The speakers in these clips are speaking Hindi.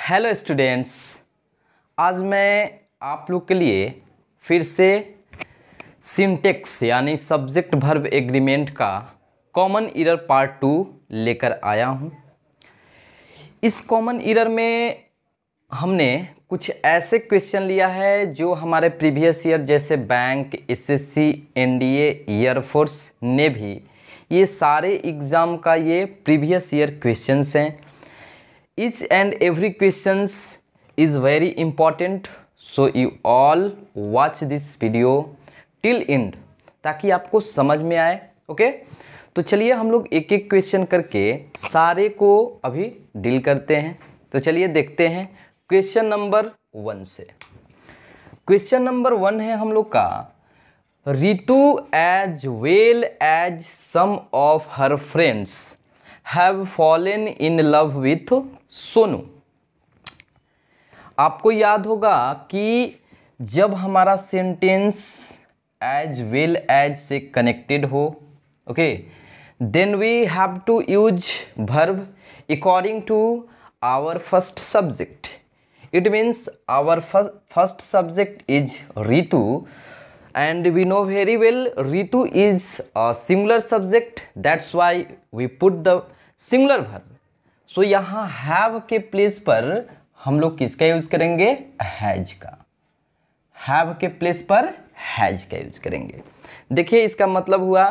हेलो स्टूडेंट्स, आज मैं आप लोग के लिए फिर से सिंटेक्स यानी सब्जेक्ट वर्ब एग्रीमेंट का कॉमन ईरर पार्ट 2 लेकर आया हूँ। इस कॉमन ईरर में हमने कुछ ऐसे क्वेश्चन लिया है जो हमारे प्रीवियस ईयर जैसे bank, SSC, NDA, air force, navy, ये सारे एग्ज़ाम का ये प्रीवियस ईयर क्वेश्चंस हैं। Each and every questions is very important, so you all watch this video till end ताकि आपको समझ में आए। ओके, तो चलिए हम लोग एक एक क्वेश्चन करके सारे को अभी डील करते हैं। तो चलिए देखते हैं क्वेश्चन नंबर 1 से। क्वेश्चन नंबर 1 है हम लोग का, Ritu as well as some of her friends have fallen in love with Sonu. आपको याद होगा कि जब हमारा सेंटेंस एज वेल एज से कनेक्टेड हो, okay, then we have to use verb according to our first subject. It means our first subject is Ritu and we know very well Ritu is a singular subject, that's why we put the singular verb. So यहाँ have के प्लेस पर हम लोग किसका यूज करेंगे? हैज का। have के प्लेस पर हैज का यूज करेंगे। देखिए इसका मतलब हुआ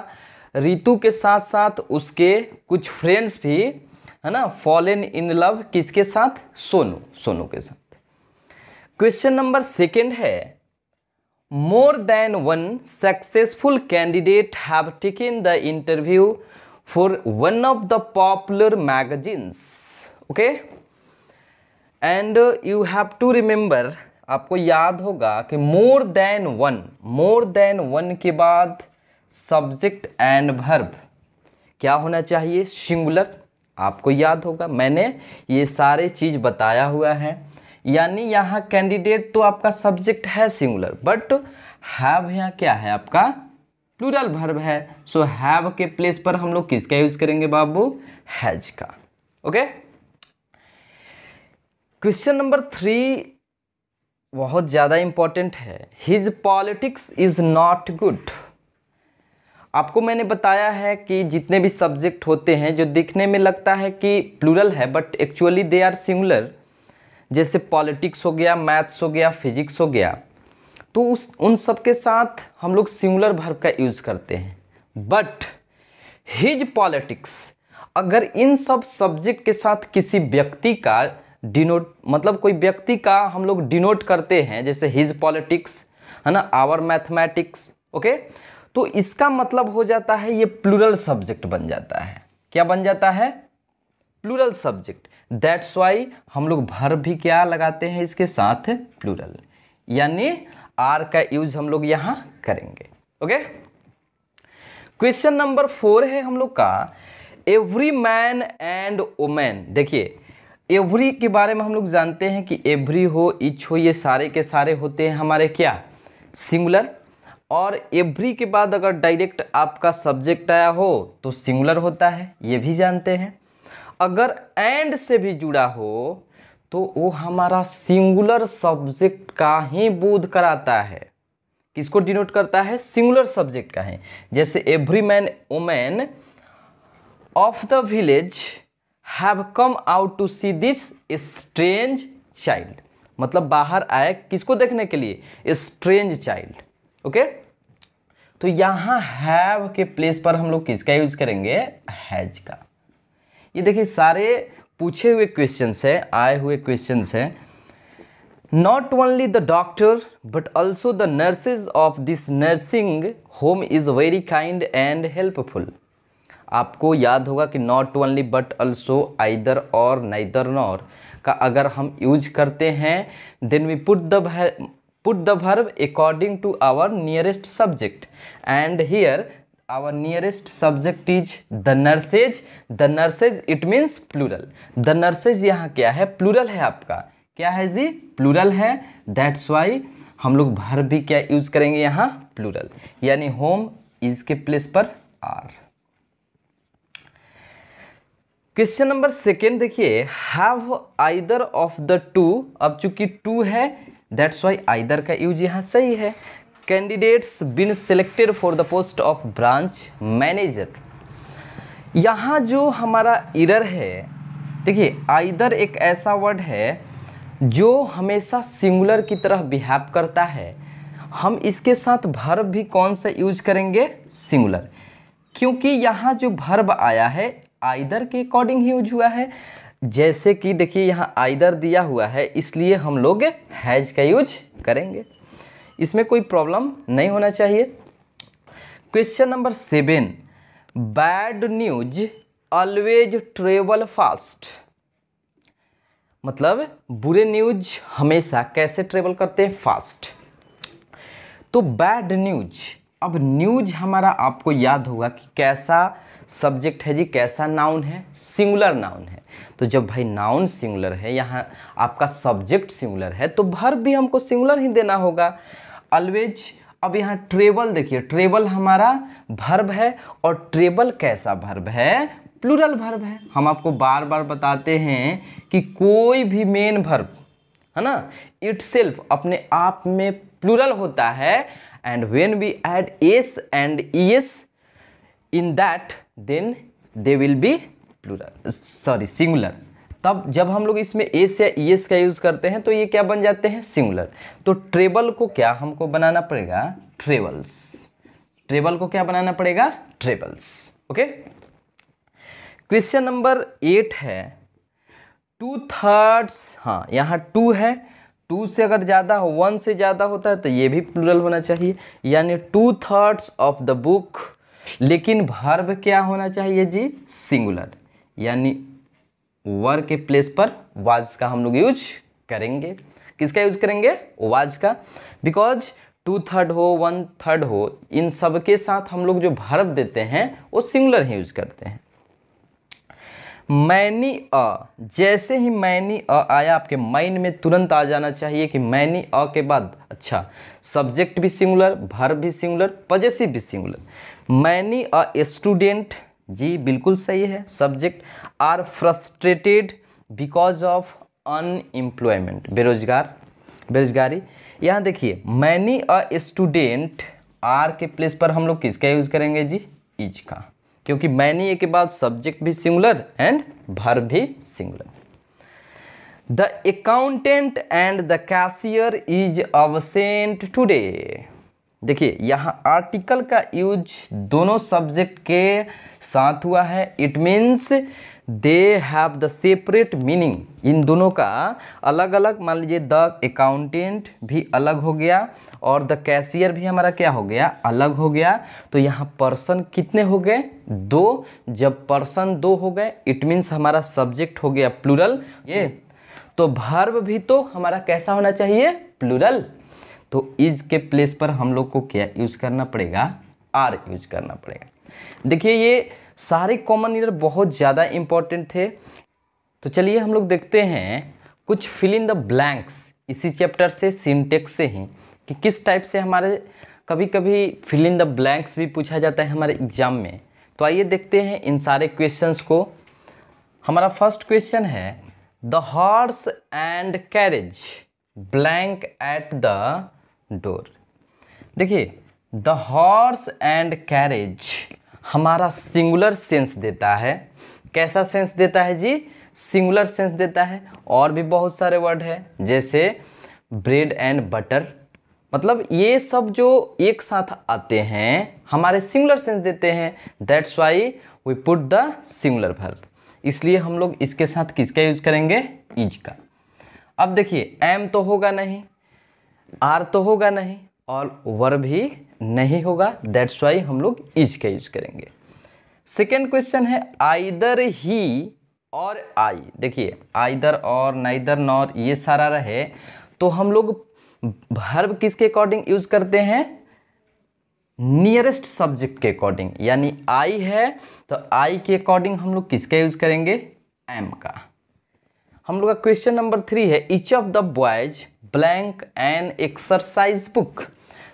रितु के साथ साथ उसके कुछ फ्रेंड्स भी, है ना, फॉलन इन लव किसके साथ? सोनू के साथ। क्वेश्चन नंबर 2 है, more than one successful candidate have taken the interview for one of the popular magazines. Okay, and you have to remember, आपको याद होगा कि more than one के बाद subject and verb क्या होना चाहिए? सिंगुलर। आपको याद होगा मैंने ये सारे चीज़ बताया हुआ है। यानी यहाँ कैंडिडेट तो आपका सब्जेक्ट है सिंगुलर, बट हैव यहाँ क्या है? आपका प्लूरल वर्ब है। सो हैव के प्लेस पर हम लोग किसका यूज करेंगे बाबू? हैज का। ओके, क्वेश्चन नंबर 3 बहुत ज़्यादा इंपॉर्टेंट है। His politics is not good. आपको मैंने बताया है कि जितने भी सब्जेक्ट होते हैं जो दिखने में लगता है कि प्लूरल है but actually they are singular, जैसे पॉलिटिक्स हो गया, मैथ्स हो गया, फिजिक्स हो गया, तो उन सब के साथ हम लोग सिंगुलर वर्ब का यूज़ करते हैं। बट हिज पॉलिटिक्स, अगर इन सब सब्जेक्ट के साथ किसी व्यक्ति का डिनोट, मतलब कोई व्यक्ति का हम लोग डिनोट करते हैं, जैसे हिज पॉलिटिक्स, है ना, आवर मैथमेटिक्स, ओके, तो इसका मतलब हो जाता है ये प्लूरल सब्जेक्ट बन जाता है। क्या बन जाता है? Plural subject. दैट्स वाई हम लोग वर्ब भी क्या लगाते हैं इसके साथ? प्लूरल, यानी आर का यूज हम लोग यहाँ करेंगे। ओके, क्वेश्चन नंबर 4 है हम लोग का, एवरी मैन एंड वुमेन। देखिए एवरी के बारे में हम लोग जानते हैं कि एवरी हो, ईच हो, ये सारे के सारे होते हैं हमारे क्या? सिंगुलर। और एवरी के बाद अगर डायरेक्ट आपका सब्जेक्ट आया हो तो सिंगुलर होता है, ये भी जानते हैं। अगर एंड से भी जुड़ा हो तो वो हमारा सिंगुलर सब्जेक्ट का ही बोध कराता है। किसको डिनोट करता है? सिंगुलर सब्जेक्ट का है। जैसे every man women of the village have come out to see this strange child, मतलब बाहर आए किसको देखने के लिए? Strange child. ओके, तो यहाँ हैव के प्लेस पर हम लोग किसका यूज करेंगे? हैज का। ये देखिए सारे पूछे हुए क्वेश्चंस है, आए हुए क्वेश्चंस है। Not only the doctor but also the nurses of this nursing home is very kind and helpful. आपको याद होगा कि not only but also, either or, neither nor का अगर हम यूज करते हैं then we put the verb according to our nearest subject, and here our nearest subject is the nurses it means plural। the nurses यहाँ क्या है? प्लूरल है आपका। क्या है जी? प्लूरल है। that's why हम लोग verb भी क्या यूज करेंगे यहाँ? प्लूरल, यानी होम इज के प्लेस पर आर। क्वेश्चन नंबर सेकेंड देखिए, have either of the two, अब चूंकि टू है दैट्स वाई आइदर का यूज यहाँ सही है। Candidates been selected for the post of branch manager, यहाँ जो हमारा एरर है, देखिए आइदर एक ऐसा वर्ड है जो हमेशा सिंगुलर की तरह बिहेव करता है। हम इसके साथ वर्ब भी कौन सा यूज करेंगे, सिंगुलर, क्योंकि यहाँ जो वर्ब आया है आइदर के अकॉर्डिंग ही यूज हुआ है। जैसे कि देखिए यहाँ आइदर दिया हुआ है इसलिए हम लोग हैज का यूज करेंगे, इसमें कोई प्रॉब्लम नहीं होना चाहिए। Question number 7, bad news always travel fast, मतलब बुरे न्यूज हमेशा कैसे ट्रेवल करते हैं, फास्ट। तो बैड न्यूज, अब न्यूज हमारा आपको याद होगा कि कैसा सब्जेक्ट है जी, कैसा नाउन है, सिंगुलर नाउन है। तो जब भाई नाउन सिंगुलर है, यहाँ आपका सब्जेक्ट सिंगुलर है, तो वर्ब भी हमको सिंगुलर ही देना होगा, ऑलवेज। अब यहाँ ट्रेवल देखिए, ट्रेवल हमारा वर्ब है और ट्रेवल कैसा वर्ब है, प्लूरल वर्ब है। हम आपको बार बार बताते हैं कि कोई भी मेन वर्ब है ना, इटसेल्फ अपने आप में प्लूरल होता है, and when we add S and ES in that then they will be plural, sorry singular. तब जब हम लोग इसमें एस या ईएस का यूज करते हैं तो ये क्या बन जाते हैं, सिंगुलर। तो ट्रेवल को क्या हमको बनाना पड़ेगा, ट्रेवल्स। ट्रेवल को क्या बनाना पड़ेगा, ट्रेवल्स। ओके। क्वेश्चन नंबर 8 है, 2/3, हाँ यहाँ 2 है, 2 से अगर ज़्यादा हो, 1 से ज़्यादा होता है तो ये भी प्लूरल होना चाहिए, यानी 2/3 ऑफ द बुक। लेकिन वर्ब क्या होना चाहिए जी, सिंगुलर, यानी वर के प्लेस पर वाज का हम लोग यूज करेंगे। किसका यूज करेंगे, वाज का, बिकॉज 2/3 हो 1/3 हो, इन सब के साथ हम लोग जो वर्ब देते हैं वो सिंगुलर ही यूज करते हैं। मैनी अ, जैसे ही मैनी अ आया आपके माइंड में तुरंत आ जाना चाहिए कि मैनी अ के बाद अच्छा सब्जेक्ट भी सिंगुलर, वर्ब भी सिंगुलर, पजेसिव भी सिंगुलर। मैनी अ स्टूडेंट, जी बिल्कुल सही है। Subject are frustrated because of unemployment, बेरोजगारी। यहाँ देखिए मैनी अ स्टूडेंट, आर के प्लेस पर हम लोग किसका यूज करेंगे जी, इज का, क्योंकि मैनी के बाद सब्जेक्ट भी सिंगुलर एंड वर्ब भी singular. The accountant and the cashier is absent today, देखिए यहाँ आर्टिकल का यूज दोनों सब्जेक्ट के साथ हुआ है, it means they have the separate meaning. इन दोनों का अलग अलग, मान लीजिए द अकाउंटेंट भी अलग हो गया और द कैशियर भी हमारा क्या हो गया, अलग हो गया। तो यहाँ पर्सन कितने हो गए, 2। जब पर्सन 2 हो गए इट मीन्स हमारा सब्जेक्ट हो गया प्लूरल, ये तो वर्ब भी तो हमारा कैसा होना चाहिए, प्लूरल। तो इज के प्लेस पर हम लोग को क्या यूज करना पड़ेगा, आर यूज करना पड़ेगा। देखिए ये सारे कॉमन एरर बहुत ज़्यादा इंपॉर्टेंट थे। तो चलिए हम लोग देखते हैं कुछ फिल इन द ब्लैंक्स इसी चैप्टर से, सिंटेक्स से ही, कि किस टाइप से हमारे कभी कभी फिल इन द ब्लैंक्स भी पूछा जाता है हमारे एग्जाम में। तो आइए देखते हैं इन सारे क्वेश्चंस को। हमारा फर्स्ट क्वेश्चन है, the horse and carriage blank at the door. देखिए द हॉर्स एंड कैरेज हमारा सिंगुलर सेंस देता है। कैसा सेंस देता है जी, सिंगुलर सेंस देता है। और भी बहुत सारे वर्ड है जैसे ब्रेड एंड बटर, मतलब ये सब जो एक साथ आते हैं हमारे सिंगुलर सेंस देते हैं, that's why we put the singular verb. इसलिए हम लोग इसके साथ किसका यूज करेंगे, इज का। अब देखिए एम तो होगा नहीं, आर तो होगा नहीं और वर्ब भी नहीं होगा, दैट्स वाई हम लोग इज का यूज करेंगे। सेकेंड क्वेश्चन है, आइदर ही और आई। देखिए आइदर और, नाइदर, नॉर ये सारा रहे तो हम लोग वर्ब किसके अकॉर्डिंग यूज करते हैं, नियरेस्ट सब्जेक्ट के अकॉर्डिंग। यानी आई है तो आई के अकॉर्डिंग हम लोग किसका यूज करेंगे, एम का। हम लोग का क्वेश्चन नंबर 3 है, each of the boys blank an exercise book.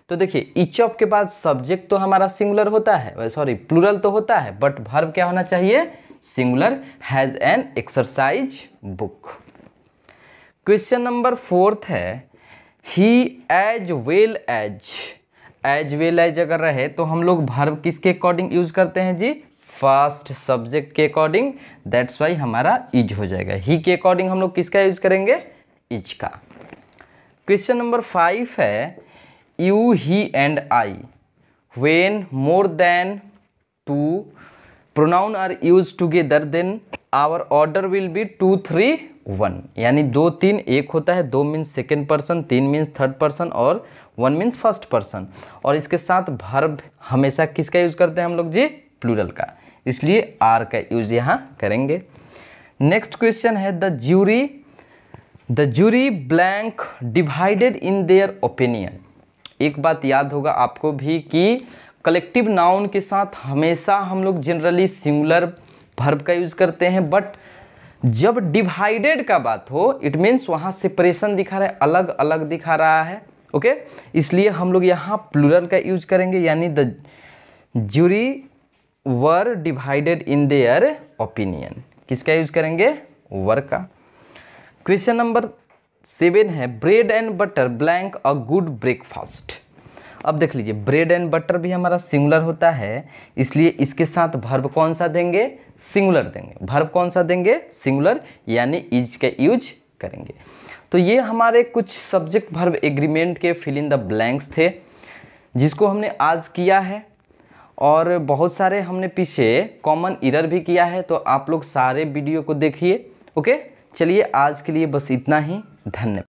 तो देखिए ईच ऑफ के बाद सब्जेक्ट तो हमारा सिंगुलर होता है, सॉरी प्लूरल तो होता है, बट वर्ब क्या होना चाहिए, singular has an exercise book. Question number 4 है ही एज वेल एज अगर रहे तो हम लोग वर्ब किसके अकॉर्डिंग यूज करते हैं जी, फर्स्ट सब्जेक्ट के अकॉर्डिंग, दैट्स वाई हमारा इज हो जाएगा। ही के अकॉर्डिंग हम लोग किसका यूज करेंगे, इज का। क्वेश्चन नंबर 5 है you he and I when more than two pronoun are use together then our order will be 2 3 1, यानी 2 3 1 होता है, 2 means second person, 3 means third person और 1 मीन्स फर्स्ट पर्सन। और इसके साथ वर्ब हमेशा किसका यूज करते हैं हम लोग जी, प्लूरल का, इसलिए आर का यूज यहाँ करेंगे। नेक्स्ट क्वेश्चन है the jury blank divided in their opinion. एक बात याद होगा आपको भी कि कलेक्टिव नाउन के साथ हमेशा हम लोग जनरली सिंगुलर वर्ब का यूज करते हैं, बट जब डिवाइडेड का बात हो इट मीन्स वहाँ सेपरेशन दिखा रहा है, अलग अलग दिखा रहा है, ओके इसलिए हम लोग यहाँ प्लूरल का यूज करेंगे, यानी the jury were divided in their opinion, किसका यूज करेंगे, वर का। क्वेश्चन नंबर 7 है bread and butter blank a good breakfast. अब देख लीजिए ब्रेड एंड बटर भी हमारा सिंगुलर होता है, इसलिए इसके साथ वर्ब कौन सा देंगे, सिंगुलर देंगे। वर्ब कौन सा देंगे, सिंगुलर, यानी इज का यूज करेंगे। तो ये हमारे कुछ सब्जेक्ट वर्ब एग्रीमेंट के फिल इन द ब्लैंक्स थे जिसको हमने आज किया है, और बहुत सारे हमने पीछे कॉमन एरर भी किया है, तो आप लोग सारे वीडियो को देखिए। ओके चलिए आज के लिए बस इतना ही, धन्यवाद।